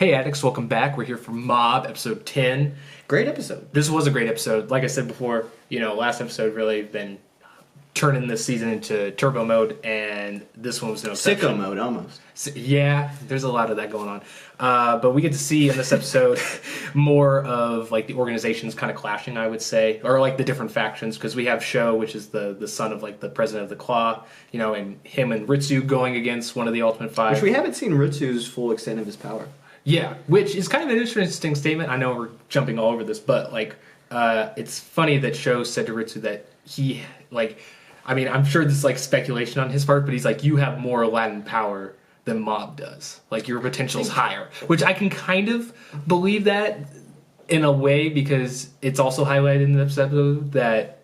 Hey Addicts, welcome back. We're here for Mob, episode 10. Great episode. This was a great episode. Like I said before, last episode really been turning this season into turbo mode, and this one was no exception. Sicko mode, almost. Yeah, there's a lot of that going on. But we get to see in this episode more of like the organizations kind of clashing, I would say, or like the different factions, because we have Sho, which is the son of like the president of the Claw, and him and Ritsu going against one of the Ultimate Five. Which we haven't seen Ritsu's full extent of his power. Yeah, which is kind of an interesting statement. I know we're jumping all over this, but it's funny that Sho said to Ritsu that he I'm sure this is speculation on his part, but he's like, you have more Aladdin power than Mob does. Like, your potential's higher, which I can kind of believe that in a way, because it's also highlighted in the episode that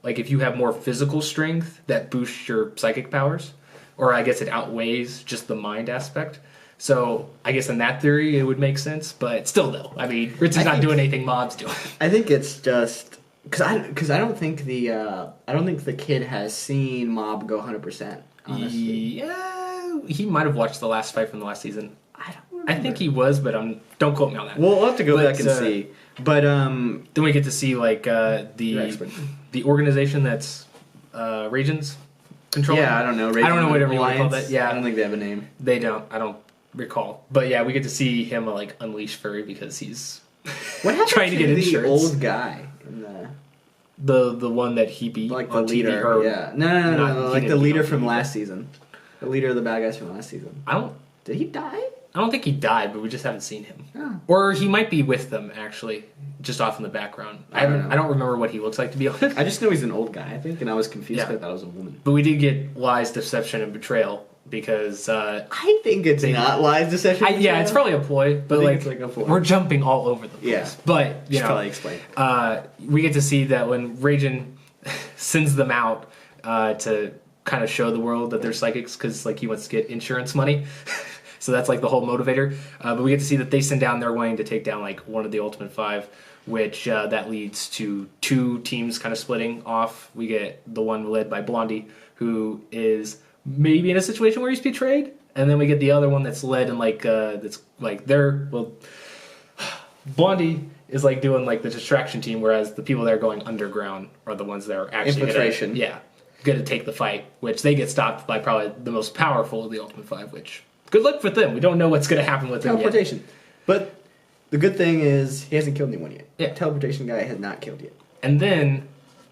if you have more physical strength, that boosts your psychic powers, or I guess it outweighs just the mind aspect. So I guess in that theory it would make sense, but still though, Ritsu's not doing anything Mob's doing. I think it's just because I don't think the kid has seen Mob go 100%. Honestly, yeah, he might have watched the last fight from the last season. I don't remember. I think he was, but don't quote me on that. We'll have to go back and see. But then we get to see the organization that's Regions controlling. Yeah, I don't know. I don't know whatever you want to call that. Yeah, I don't think they have a name. They don't. I don't recall. But yeah, we get to see him unleash Furry because he's trying to get the insurance. Old guy in the one that he beat, the on leader. TV, Yeah, no, like the leader from last season, the leader of the bad guys from last season. Did he die? I don't think he died, but we just haven't seen him. Oh. Or he might be with them actually, just off in the background. I don't remember what he looks like, to be honest. I just know he's an old guy, I think, and I was confused because I thought it was a woman. But we did get lies, deception, and betrayal. Because I think it's not lies, deception. Yeah, it's probably a ploy, but it's like a ploy. We're jumping all over the place. Yeah, but you know, probably explain. We get to see that when Raijin sends them out to kind of show the world that they're psychics, because he wants to get insurance money. So that's the whole motivator. But we get to see that they send down their wanting to take down one of the Ultimate Five, which that leads to two teams kind of splitting off. We get the one led by Blondie, who is maybe in a situation where he's betrayed, and then we get the other one that's led in Blondie is doing the distraction team, whereas the people that are going underground are the ones that are actually infiltration. Gonna take the fight, which they get stopped by probably the most powerful of the Ultimate Five, which good luck with them. We don't know what's gonna happen with them teleportation yet. But the good thing is he hasn't killed anyone yet. Yeah, teleportation guy has not killed yet. And then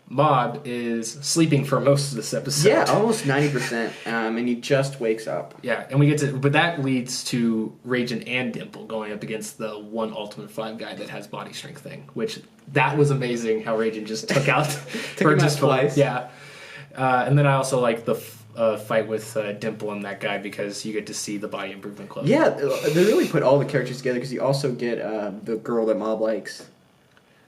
Mob is sleeping for most of this episode. Yeah, almost 90%, and he just wakes up. Yeah, and but that leads to Raijin and Dimple going up against the one Ultimate Five guy that has body strength thing, which that was amazing how Raijin just took out took him out twice. Yeah, and then I also like the fight with Dimple and that guy, because you get to see the body improvement club. Yeah, they really put all the characters together, because you also get the girl that Mob likes.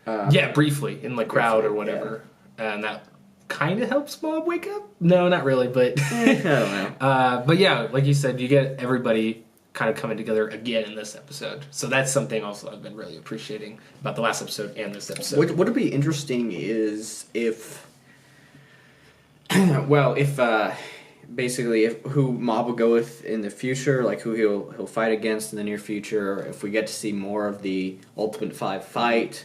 Briefly in the crowd or whatever. Yeah. And that kind of helps Mob wake up. No, not really, but I don't know. But yeah, like you said, you get everybody kind of coming together again in this episode. So that's something also I've been really appreciating about the last episode and this episode. What would be interesting is if who Mob will go with in the future, who he'll fight against in the near future, if we get to see more of the Ultimate Five fight.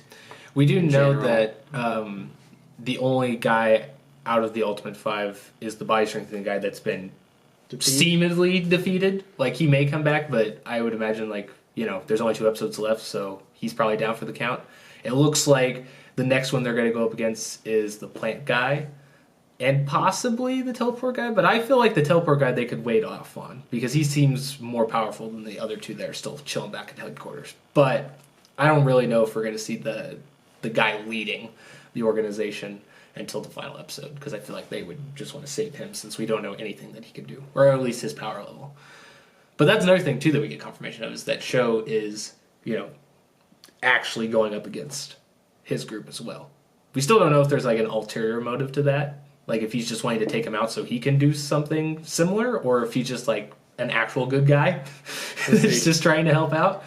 We do know that the only guy out of the Ultimate Five is the body strengthening guy that's been seemingly defeated. He may come back, but I would imagine, there's only 2 episodes left, so he's probably down for the count. It looks like the next one they're going to go up against is the plant guy and possibly the teleport guy, but I feel like the teleport guy they could wait off on, because he seems more powerful than the other two that are still chilling back at headquarters. But I don't really know if we're going to see the guy leading the organization until the final episode, because I feel like they would just want to save him, since we don't know anything that he can do, or at least his power level. But that's another thing too that we get confirmation of, is that Sho is actually going up against his group as well. We still don't know if there's an ulterior motive to that, if he's just wanting to take him out so he can do something similar, or if he's just an actual good guy that's just trying to help out.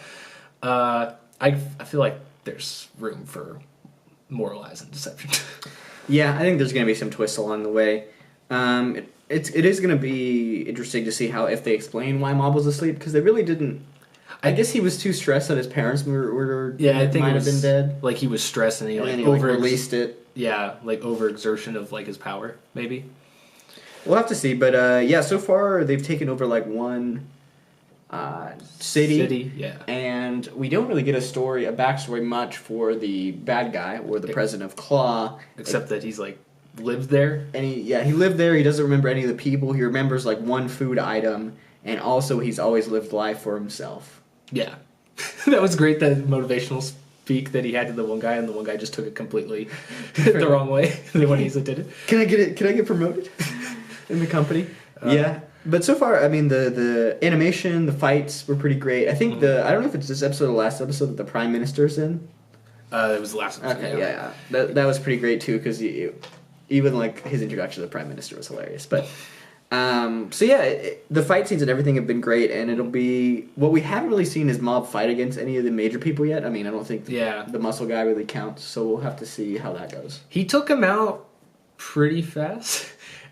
I feel like there's room for more lies and deception. Yeah, I think there's going to be some twists along the way. It is going to be interesting to see if they explain why Mob was asleep, because they really didn't I guess he was too stressed that his parents were I think might have been dead. Like he was stressed and he And like then he released it. Yeah, like overexertion of like his power, maybe. We'll have to see, but so far they've taken over like one city, yeah, and we don't really get a backstory much for the bad guy or the president of Claw, except that he's like lived there, and he lived there. He doesn't remember any of the people. He remembers like one food item, and also he's always lived life for himself. Yeah, that was great. That motivational speak that he had to the one guy, and the one guy just took it completely the wrong way when he did it. Can I get promoted in the company? Yeah. But so far, I mean, the animation, the fights were pretty great. I think I don't know if it's this episode or the last episode that the Prime Minister's in. It was the last episode. Okay, yeah. That was pretty great, too, because even, like, his introduction to the Prime Minister was hilarious. But, the fight scenes and everything have been great, and it'll be... What we haven't really seen is Mob fight against any of the major people yet. I mean, I don't think the muscle guy really counts, so we'll have to see how that goes. He took him out pretty fast.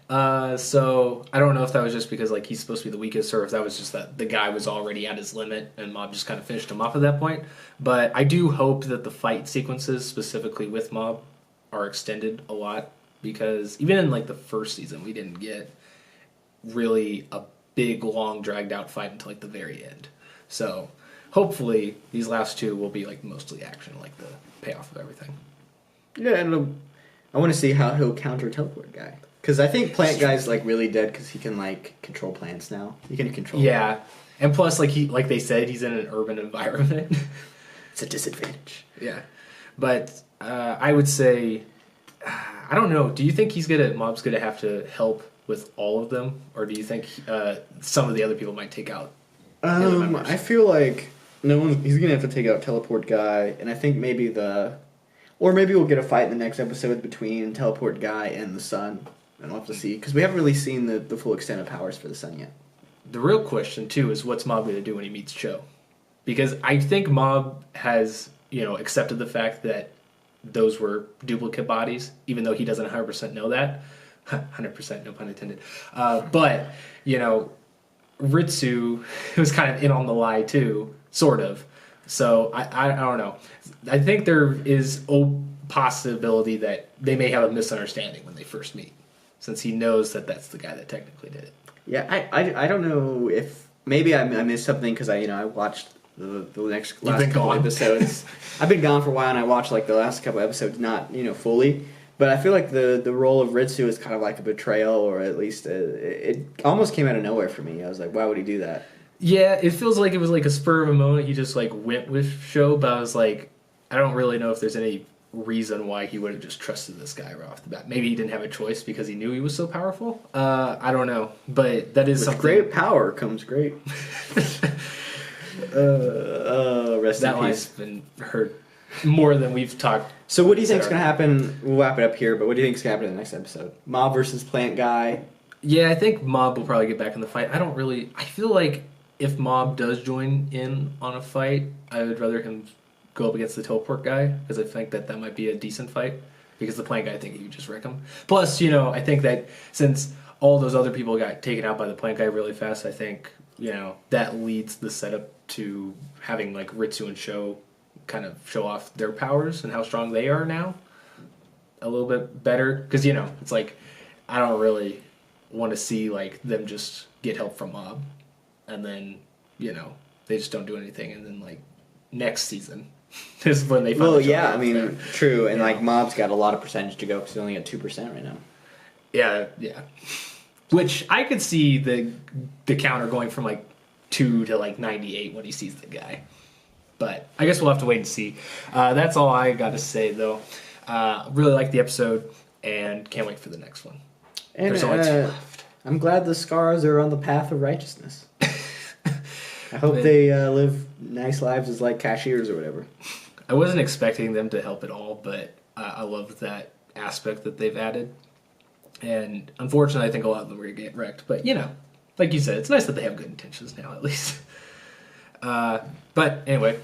So I don't know if that was just because like he's supposed to be the weakest, or if that was just that the guy was already at his limit and Mob just kind of finished him off at that point. But I do hope that the fight sequences specifically with Mob are extended a lot, because even in like the first season we didn't get really a big long dragged out fight until like the very end. So hopefully these last two will be like mostly action, like the payoff of everything. Yeah, and I want to see how he'll counter Teleport Guy. Because I think Plant Guy's like really dead because he can like control plants now. He can control. Yeah, and plus like they said, he's in an urban environment. It's a disadvantage. Yeah, but I would say I don't know. Do you think Mob's gonna have to help with all of them, or do you think some of the other people might take out? I feel like he's gonna have to take out Teleport Guy, and I think maybe maybe we'll get a fight in the next episode between Teleport Guy and the Sun. And we'll have to see, because we haven't really seen the full extent of powers for the Sun yet. The real question, too, is what's Mob going to do when he meets Cho? Because I think Mob has, accepted the fact that those were duplicate bodies, even though he doesn't 100% know that. 100%, no pun intended. But, Ritsu was kind of in on the lie, too, sort of. So, I don't know. I think there is a possibility that they may have a misunderstanding when they first meet, since he knows that that's the guy that technically did it. Yeah, I don't know if... Maybe I missed something because I watched the last couple episodes. I've been gone for a while, and I watched like the last couple episodes, not fully. But I feel like the role of Ritsu is kind of like a betrayal, or at least it almost came out of nowhere for me. I was like, why would he do that? Yeah, it feels like it was like a spur of a moment. He just like went with Sho, but I was like, I don't really know if there's any reason why he would have just trusted this guy right off the bat. Maybe he didn't have a choice because he knew he was so powerful. I don't know, but that is with something. Great power comes great. Rest that in line's peace. been heard more than we've talked. So what do you think's going to happen? We'll wrap it up here, but what do you think's going to happen in the next episode? Mob versus Plant Guy. Yeah, I think Mob will probably get back in the fight. I feel like if Mob does join in on a fight, I would rather him go up against the Teleport Guy, because I think that might be a decent fight, because the Plant Guy, I think he would just wreck him. Plus, I think that since all those other people got taken out by the Plant Guy really fast, I think, that leads the setup to having like Ritsu and Sho kind of show off their powers and how strong they are now a little bit better, because it's like I don't really want to see like them just get help from Mob and then they just don't do anything, and then like next season is when they finally true, and like Mob's got a lot of percentage to go because he's only at 2% right now. Yeah which I could see the counter going from like 2 to like 98 when he sees the guy. But I guess we'll have to wait and see. That's all I got to say, though. Really like the episode, and can't wait for the next one. And, there's only 2 left. I'm glad the Scars are on the path of righteousness. I hope they live nice lives as like cashiers or whatever. I wasn't expecting them to help at all, but I love that aspect that they've added. And unfortunately, I think a lot of them are going to get wrecked. But, like you said, it's nice that they have good intentions now, at least. But anyway,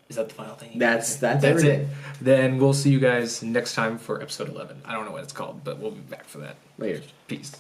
is that the final thing? That's it. Then we'll see you guys next time for episode 11. I don't know what it's called, but we'll be back for that. Later. Peace.